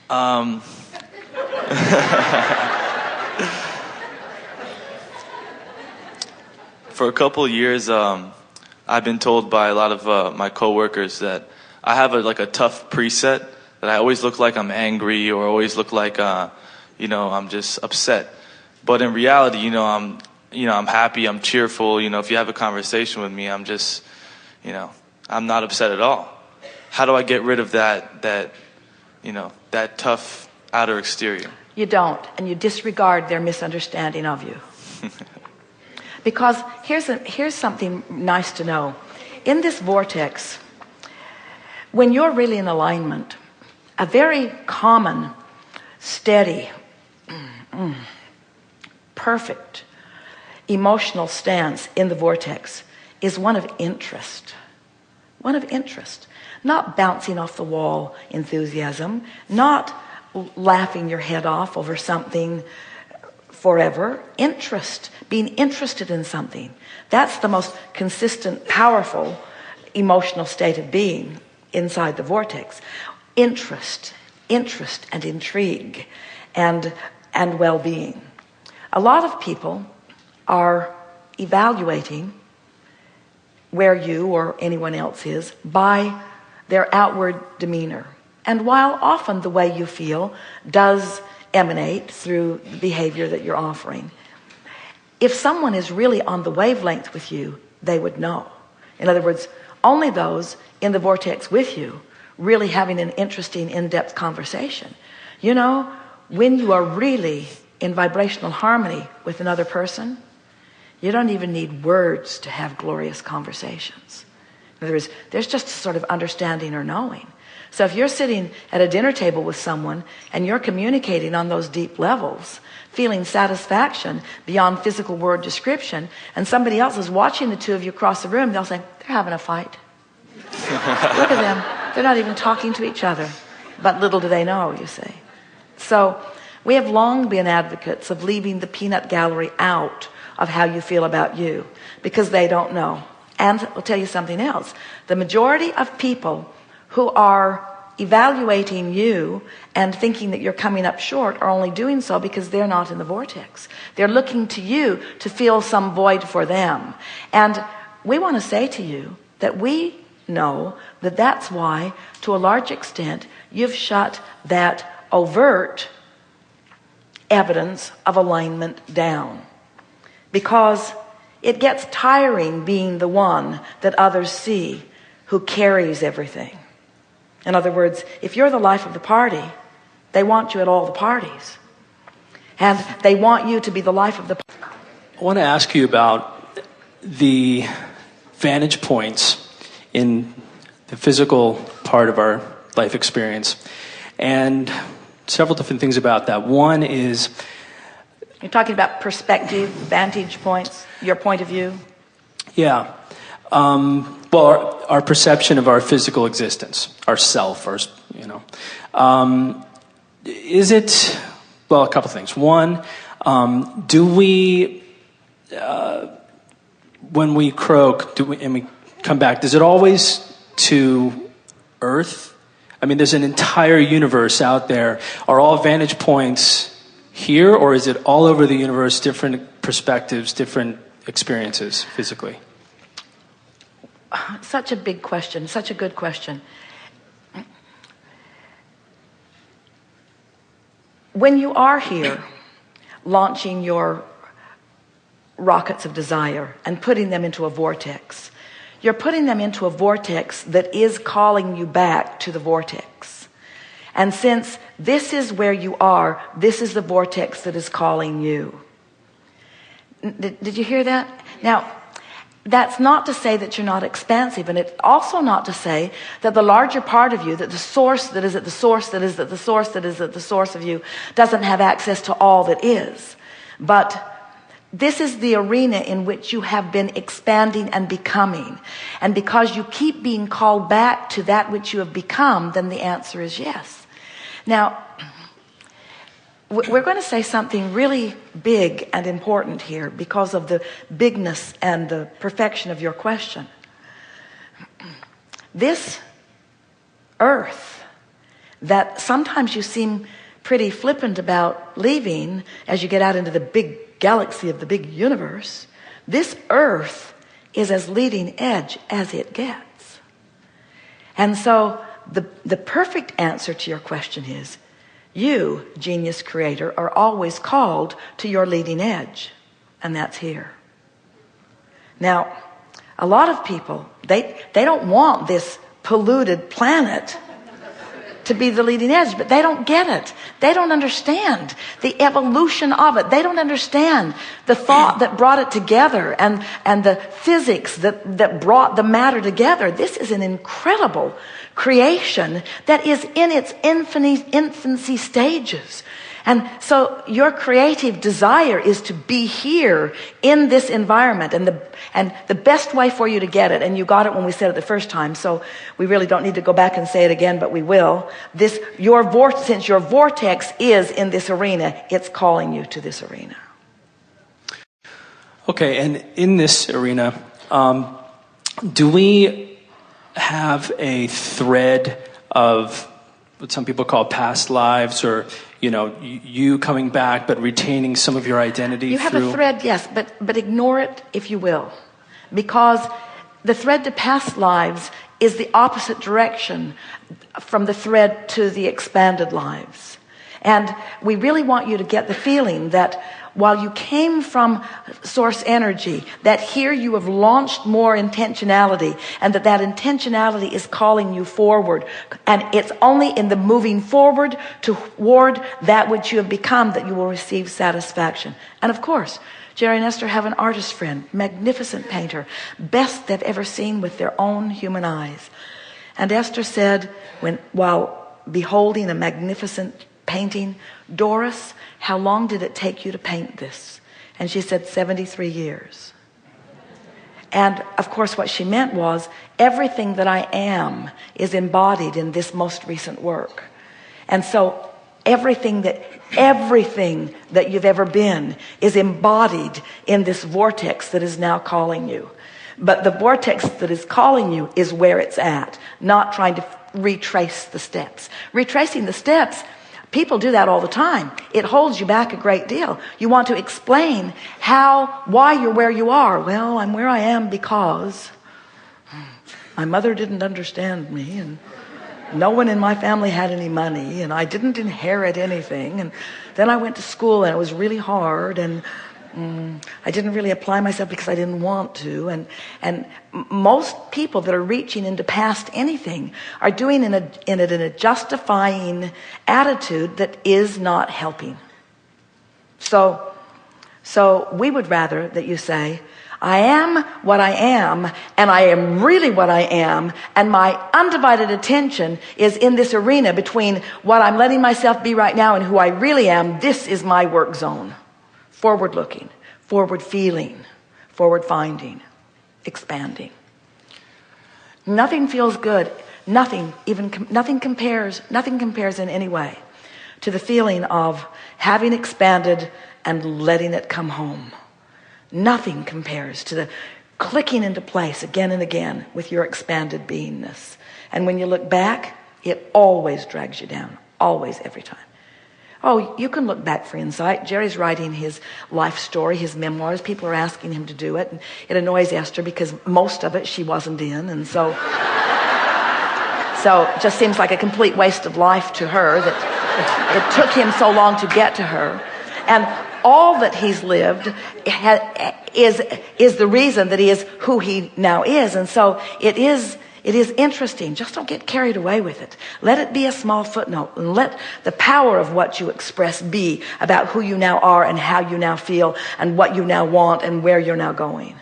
Um, for a couple of years, I've been told by a lot of my coworkers that I have a tough preset, that I always look like I'm angry or always look like I'm just upset. But in reality, I'm happy, I'm cheerful. If you have a conversation with me, I'm just, I'm not upset at all. How do I get rid of that tough outer exterior? You don't, and you disregard their misunderstanding of you. Because here's something nice to know. In this vortex, when you're really in alignment, a very common, steady, perfect emotional stance in the vortex is one of interest. One of interest. Not bouncing off the wall enthusiasm, not laughing your head off over something forever. Interest, being interested in something. That's the most consistent, powerful emotional state of being inside the vortex. Interest and intrigue and well-being. A lot of people are evaluating where you or anyone else is by their outward demeanor. And while often the way you feel does emanate through the behavior that you're offering, if someone is really on the wavelength with you, they would know. In other words, only those in the vortex with you really having an interesting, in-depth conversation. When you are really in vibrational harmony with another person, you don't even need words to have glorious conversations. In other words, there's just a sort of understanding or knowing. So if you're sitting at a dinner table with someone and you're communicating on those deep levels, feeling satisfaction beyond physical word description, and somebody else is watching the two of you across the room, they'll say, they're having a fight. Look at them. They're not even talking to each other. But little do they know, you see. So we have long been advocates of leaving the peanut gallery out of how you feel about you, because they don't know. And I'll tell you something else. The majority of people who are evaluating you and thinking that you're coming up short are only doing so because they're not in the vortex. They're looking to you to fill some void for them. And we want to say to you that we know that that's why, to a large extent, you've shut that overt evidence of alignment down. Because it gets tiring being the one that others see who carries everything. In other words, if you're the life of the party, they want you at all the parties. And they want you to be the life of the party. I want to ask you about the vantage points in the physical part of our life experience. And several different things about that. One is... You're talking about perspective, vantage points, your point of view? Yeah. Well, our perception of our physical existence, our self, is it, well, a couple things. One, do we, when we croak, and we come back, does it always to Earth? I mean, there's an entire universe out there. Are all vantage points here, or is it all over the universe, different perspectives, different experiences physically? Such a big question, such a good question. When you are here launching your rockets of desire and putting them into a vortex, you're putting them into a vortex that is calling you back to the vortex. And since this is where you are, this is the vortex that is calling you. Did you hear that? Now, that's not to say that you're not expansive, and it's also not to say that the larger part of you, that the source that is at the source that is at the source that is at the source of you, doesn't have access to all that is. But this is the arena in which you have been expanding and becoming. And because you keep being called back to that which you have become, then the answer is yes. Now, we're going to say something really big and important here because of the bigness and the perfection of your question. This earth, that sometimes you seem pretty flippant about leaving as you get out into the big galaxy of the big universe. This earth is as leading edge as it gets. And so the perfect answer to your question is, you, genius creator, are always called to your leading edge. And that's here. Now, a lot of people, they don't want this polluted planet to be the leading edge, but they don't get it. They don't understand the evolution of it. They don't understand the thought that brought it together and the physics that brought the matter together. This is an incredible creation that is in its infancy stages. And so your creative desire is to be here in this environment, and the best way for you to get it, and you got it when we said it the first time, so we really don't need to go back and say it again, but we will. Since your vortex is in this arena, it's calling you to this arena. Okay, and in this arena, do we have a thread of what some people call past lives, or you coming back but retaining some of your identity? You have a thread, yes, but ignore it if you will, because the thread to past lives is the opposite direction from the thread to the expanded lives. And we really want you to get the feeling that while you came from source energy, that here you have launched more intentionality, and that intentionality is calling you forward. And it's only in the moving forward toward that which you have become that you will receive satisfaction. And of course, Jerry and Esther have an artist friend, magnificent painter, best they've ever seen with their own human eyes. And Esther said, while beholding a magnificent painting, "Doris, how long did it take you to paint this?" And she said, 73 years. And of course what she meant was, everything that I am is embodied in this most recent work. And so everything that you've ever been is embodied in this vortex that is now calling you. But the vortex that is calling you is where it's at, not trying to retrace the steps. Retracing the steps, people do that all the time. It holds you back a great deal. You want to explain why you're where you are. Well, I'm where I am because my mother didn't understand me, and no one in my family had any money, and I didn't inherit anything, and then I went to school and it was really hard, and I didn't really apply myself because I didn't want to. And most people that are reaching into past anything are doing it in a justifying attitude that is not helping. So we would rather that you say, I am what I am, and I am really what I am, and my undivided attention is in this arena between what I'm letting myself be right now and who I really am. This is my work zone. Forward looking, forward feeling, forward finding, expanding. Nothing feels good. Nothing compares in any way to the feeling of having expanded and letting it come home. Nothing compares to the clicking into place again and again with your expanded beingness. And when you look back, it always drags you down. Always, every time. Oh, you can look back for insight. Jerry's writing his life story, his memoirs. People are asking him to do it. And it annoys Esther because most of it she wasn't in. And so it just seems like a complete waste of life to her that it took him so long to get to her. And all that he's lived is the reason that he is who he now is. And so it is interesting. Just don't get carried away with it. Let it be a small footnote, and let the power of what you express be about who you now are and how you now feel and what you now want and where you're now going.